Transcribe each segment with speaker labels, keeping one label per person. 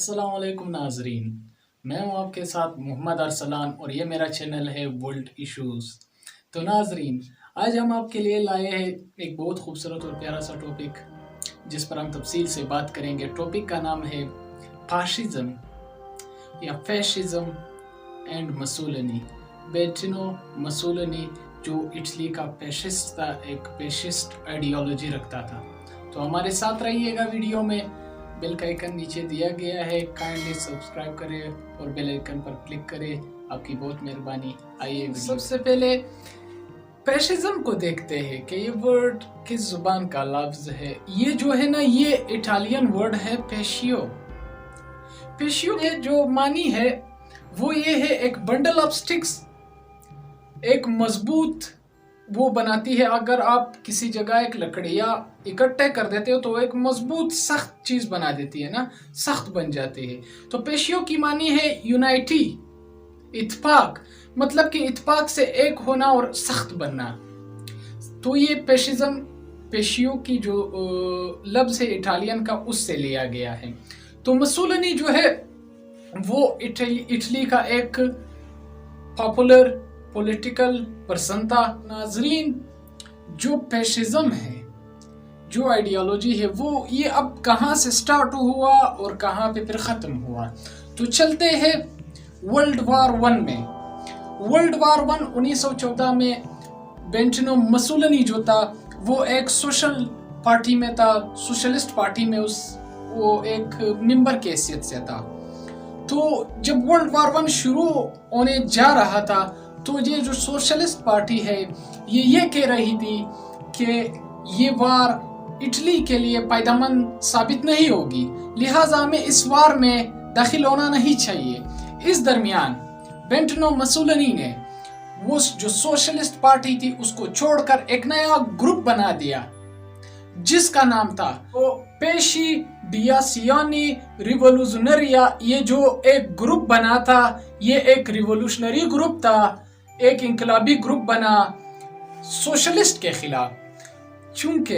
Speaker 1: अस्सलाम वालेकुम नाजरीन, मैं हूं आपके साथ मोहम्मद अरसलान और ये मेरा चैनल है वर्ल्ड इश्यूज़। तो नाजरीन, आज हम आपके लिए लाए हैं एक बहुत खूबसूरत और प्यारा सा टॉपिक जिस पर हम तफसील से बात करेंगे। टॉपिक का नाम है फाशिज्म या fascism and Mussolini. Benito Mussolini जो इटली का फैशिस्ट था, एक फैशिस्ट आइडियोलॉजी रखता था। तो हमारे साथ रहिएगा वीडियो में। बेल का आइकन नीचे दिया गया है, काइंडली सब्सक्राइब करें और बेल आइकन पर क्लिक करें, आपकी बहुत मेहरबानी। आइए सबसे पहले फैशिज्म को देखते हैं कि ये वर्ड किस जुबान का लफ्ज है। ये जो है ना, ये इटालियन वर्ड है पेशियो। पेशियो ने जो मानी है वो ये है एक बंडल ऑफ स्टिक्स, एक मजबूत वो बनाती है। अगर आप किसी जगह एक लकड़ियाँ इकट्ठे कर देते हो तो एक मजबूत सख्त चीज बना देती है ना, सख्त बन जाती है। तो पेशियो की मानी है यूनाइटी, इत्तेफाक, मतलब कि इत्तेफाक से एक होना और सख्त बनना। तो ये पेशिज्म, पेशियो की जो लफ्ज है इटालियन का, उससे लिया गया है। तो मुसोलिनी जो है वो इटली का एक पॉपुलर पॉलिटिकल पर्सन था। नाजरीन, जो फैशिज्म है, जो आइडियोलॉजी है, वो ये अब कहाँ से स्टार्ट हुआ और कहाँ पे फिर ख़त्म हुआ। तो चलते हैं वर्ल्ड वार वन में। वर्ल्ड वार वन 1914 में बेनिटो मुसोलिनी जो था वो एक सोशल पार्टी में था, सोशलिस्ट पार्टी में वो एक मेंबर की हैसियत से था। तो जब वर्ल्ड वार वन शुरू होने जा रहा था तो ये जो सोशलिस्ट पार्टी है ये कह रही थी कि ये वार इटली के लिए फायदेमंद साबित नहीं होगी, लिहाजा हमें इस वार में दाखिल होना नहीं चाहिए। इस दरमियान बेनिटो मुसोलिनी ने वो जो सोशलिस्ट पार्टी थी उसको छोड़कर एक नया ग्रुप बना दिया जिसका नाम था वो पेशी डियासियानी रिवोल्यूशनरिया। ये जो एक ग्रुप बना था ये एक रिवोल्यूशनरी ग्रुप था, एक इंकलाबी ग्रुप बना सोशलिस्ट के खिलाफ। चूंकि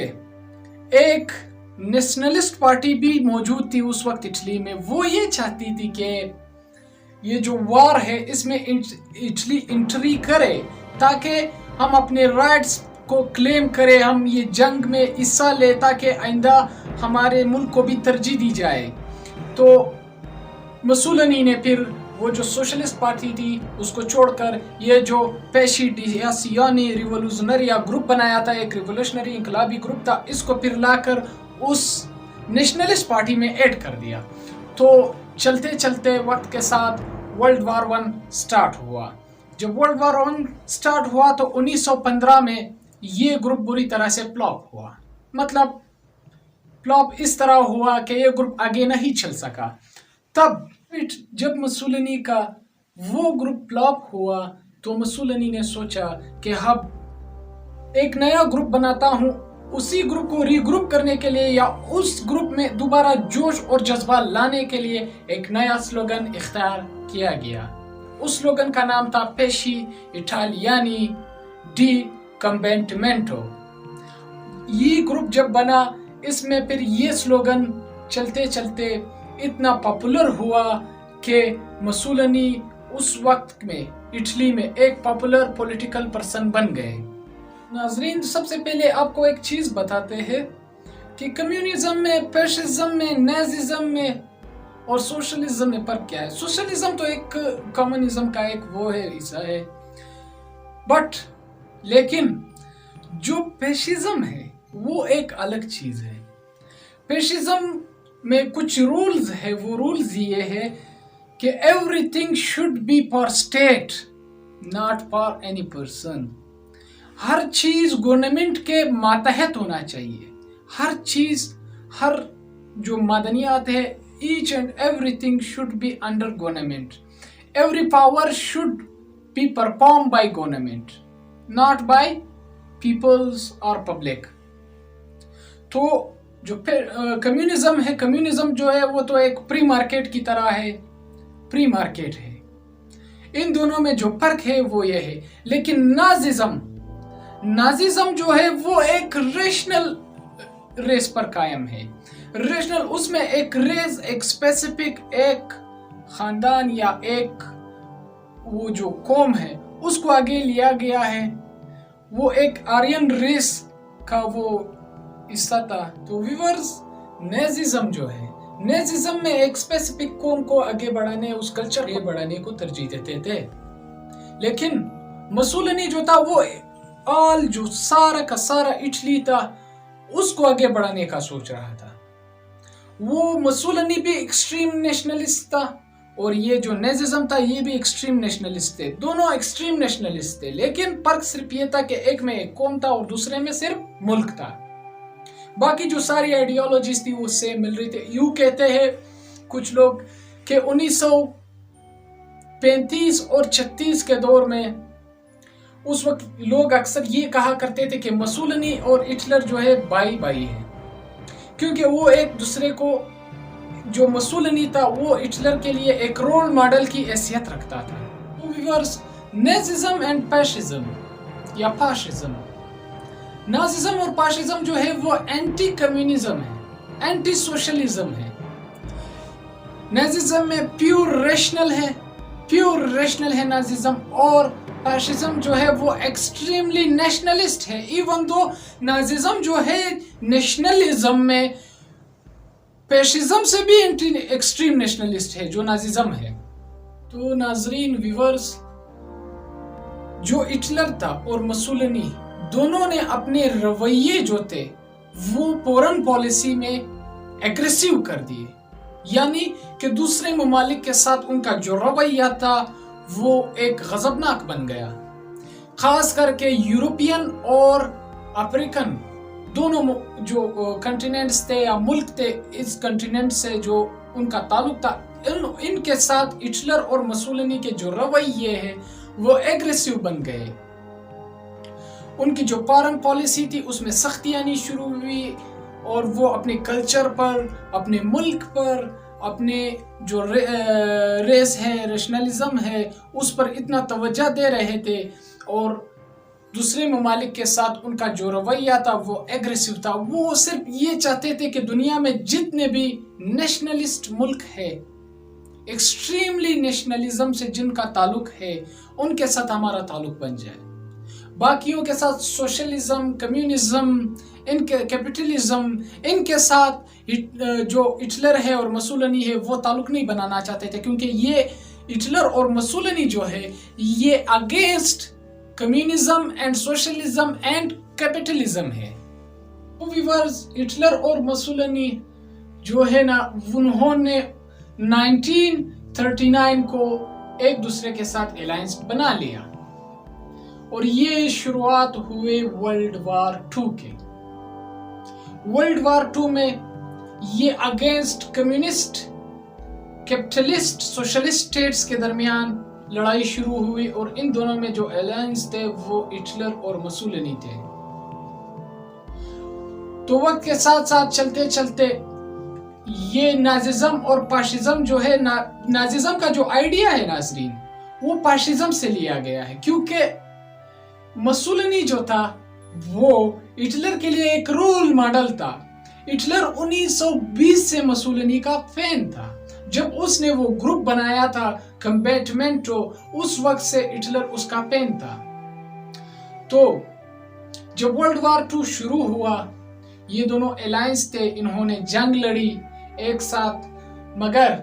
Speaker 1: एक नेशनलिस्ट पार्टी भी मौजूद थी उस वक्त इटली में, वो ये चाहती थी कि ये जो वार है इसमें इटली एंट्री करे ताकि हम अपने राइट्स को क्लेम करें, हम ये जंग में हिस्सा ले ताकि आइंदा हमारे मुल्क को भी तरजीह दी जाए। तो मुसोलिनी ने फिर वो जो सोशलिस्ट पार्टी थी उसको छोड़कर ये जो पेशी डियासियानी रिवोल्यूशनरिया ग्रुप बनाया था, एक रिवोल्यूशनरी इंकलाबी ग्रुप था, इसको फिर लाकर उस नेशनलिस्ट पार्टी में ऐड कर दिया। तो चलते चलते वक्त के साथ वर्ल्ड वार वन स्टार्ट हुआ। जब वर्ल्ड वार वन स्टार्ट हुआ तो 1915 में ये ग्रुप बुरी तरह से फ्लॉप हुआ। मतलब फ्लॉप इस तरह हुआ कि ये ग्रुप आगे नहीं चल सका। तब जब मुसोलिनी का वो ग्रुप फ्लॉप हुआ तो मुसोलिनी ने सोचा कि अब एक नया ग्रुप बनाता हूँ। उसी ग्रुप को रीग्रुप करने के लिए या उस ग्रुप में दोबारा जोश और जज्बा लाने के लिए एक नया स्लोगन इख्तियार किया गया। उस स्लोगन का नाम था पेशी इटालियानी डी कम्बेंटमेंटो। ये ग्रुप जब बना इसमें फिर ये स्लोगन चलते चलते इतना पॉपुलर हुआ कि मुसोलिनी उस वक्त में इटली में एक पॉपुलर पॉलिटिकल पर्सन बन गए। नाजरीन, सबसे पहले आपको एक चीज बताते हैं कि कम्युनिज्म में, फैशिज्म में, नाजिज्म में और सोशलिज्म में फर्क क्या है। सोशलिज्म तो एक कम्युनिज्म का एक वो है, हिस्सा है, बट लेकिन जो फैशिज्म है वो एक अलग चीज है। फैशिज्म में कुछ रूल्स है। वो रूल्स ये है कि everything should be for state not for any person. हर चीज गवर्नमेंट के मातहत होना चाहिए। हर चीज, हर जो मदनियात है, each and everything should be under government. Every power should be perform by government, not by peoples और पब्लिक। तो जो कम्युनिज्म है, कम्युनिज्म जो है वो तो एक प्री मार्केट की तरह है, प्री मार्केट है। इन दोनों में जो फर्क है वो ये है। लेकिन नाजिज्म जो है वो एक रेशनल रेस पर कायम है। ریشنل اس میں ایک ریس، ایک اسپیسیفک ایک خاندان یا ایک وہ جو قوم ہے اس کو آگے لیا گیا ہے، وہ ایک آرین ریس کا وہ حصہ تھا۔ تو ویورز، نیززم جو ہے، نیززم میں ایک اسپیسیفک قوم کو آگے بڑھانے، اس کلچر کو بڑھانے کو ترجیح دیتے تھے، لیکن مسولینی جو تھا وہ جو سارا کا سارا اٹلی تھا اس کو آگے بڑھانے کا سوچ رہا تھا۔ وہ مسولینی بھی ایکسٹریم نیشنلسٹ تھا اور یہ جو نیززم تھا یہ بھی ایکسٹریم نیشنلسٹ تھے، دونوں ایکسٹریم نیشنلسٹ تھے، لیکن فرق صرف یہ تھا کہ ایک میں ایک قوم تھا اور دوسرے میں صرف ملک تھا۔ باقی جو ساری آئیڈیالوجیز تھی وہ سیم مل رہی تھی۔ یوں کہتے ہیں کچھ لوگ کہ 1935 اور 36 کے دور میں اس وقت لوگ اکثر یہ کہا کرتے تھے کہ مسولینی اور ہٹلر جو ہے بھائی بھائی ہیں، کیونکہ وہ ایک دوسرے کو، جو مسولینی تھا وہ ہٹلر کے لیے ایک رول ماڈل کی حیثیت رکھتا تھا۔ نیززم اینڈ فیشزم یا فاشزم، ناززم اور فاشزم جو ہے وہ اینٹی کمیونزم ہے، اینٹی سوشلزم ہے۔ نیززم میں پیور ریشنل ہے ناززم، اور فاشزم جو ہے وہ ایکسٹریملی نیشنلسٹ ہے، ایون دو ناززم جو ہے نیشنلزم میں فیشزم سے بھی ایکسٹریم نیشنلسٹ ہے جو ناززم ہے۔ تو ناظرین، ویورز، جو ہٹلر تھا اور مسولینی دونوں نے اپنے رویے جو تھے وہ فورن پالیسی میں ایگریسیو کر دیے، یعنی کہ دوسرے ممالک کے ساتھ ان کا جو رویہ تھا وہ ایک غضبناک بن گیا، خاص کر کے یورپین اور افریقن دونوں جو کنٹیننٹس تھے یا ملک تھے اس کنٹیننٹ سے جو ان کا تعلق تھا، ان کے ساتھ ہٹلر اور مسولینی کے جو رویے ہیں وہ ایگریسیو بن گئے۔ ان کی جو فارن پالیسی تھی اس میں سختی آنی شروع ہوئی اور وہ اپنے کلچر پر، اپنے ملک پر، اپنے جو ریس ہے، ریشنلزم ہے، اس پر اتنا توجہ دے رہے تھے، اور دوسرے ممالک کے ساتھ ان کا جو رویہ تھا وہ ایگریسیو تھا۔ وہ صرف یہ چاہتے تھے کہ دنیا میں جتنے بھی نیشنلسٹ ملک ہے، ایکسٹریملی نیشنلزم سے جن کا تعلق ہے، ان کے ساتھ ہمارا تعلق بن جائے، باقیوں کے ساتھ سوشلزم، کمیونزم، کیپٹلزم، ان کے ساتھ جو ہٹلر ہے اور مسولینی ہے وہ تعلق نہیں بنانا چاہتے تھے، کیونکہ یہ ہٹلر اور مسولینی جو ہے یہ against communism and socialism and capitalism ہے۔ ویورز، ہٹلر اور مسولینی جو ہے نا، انہوں نے 1939 کو ایک دوسرے کے ساتھ الائنس بنا لیا، اور یہ شروعات ہوئے ورلڈ وار 2 کے۔ ورلڈ وار 2 میں یہ against communist, capitalist, socialist states کے درمیان لڑائی شروع ہوئی، اور ان دونوں میں جو الائنس تھے وہ ہٹلر اور مسولینی تھے۔ تو وقت کے ساتھ ساتھ چلتے چلتے یہ ناززم اور فاشزم جو ہے، ناززم کا جو آئیڈیا ہے ناظرین، وہ فاشزم سے لیا گیا ہے، کیونکہ مسولینی جو تھا وہ ہٹلر کے لیے ایک رول ماڈل تھا۔ ہٹلر 1920 سے مسولینی کا فین تھا، جب اس نے وہ گروپ بنایا تھا کمبیٹمنٹو، اس وقت سے ہٹلر اس کا فین تھا۔ تو جب ورلڈ وار 2 شروع ہوا، یہ دونوں الائنس تھے، انہوں نے جنگ لڑی ایک ساتھ، مگر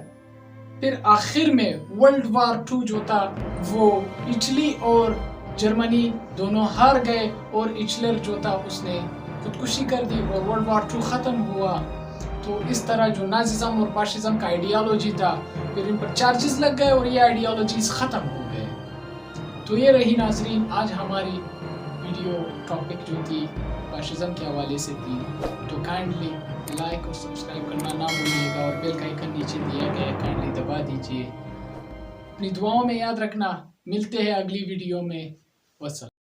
Speaker 1: پھر آخر میں ورلڈ وار 2 جو تھا وہ اٹلی اور جرمنی دونوں ہار گئے، اور ہٹلر جو تھا اس نے خودکشی کر دی اور ورلڈ وار 2 ختم ہوا۔ تو اس طرح جو ناززم اور فاشزم کا آئیڈیالوجی تھا، پھر ان پر چارجز لگ گئے اور یہ آئیڈیالوجیز ختم ہو گئے۔ تو یہ رہی ناظرین آج ہماری ویڈیو ٹاپک جو تھی فاشزم کے حوالے سے تھی۔ تو کائنڈلی لائک اور سبسکرائب کرنا نہ بھولیے گا، اور بیل کا آئیکن نیچے دیا گیا ہے، کائنڈلی دبا دیجیے۔ اپنی دعاؤں میں یاد رکھنا، ملتے ہیں اگلی ویڈیو میں، والسلام۔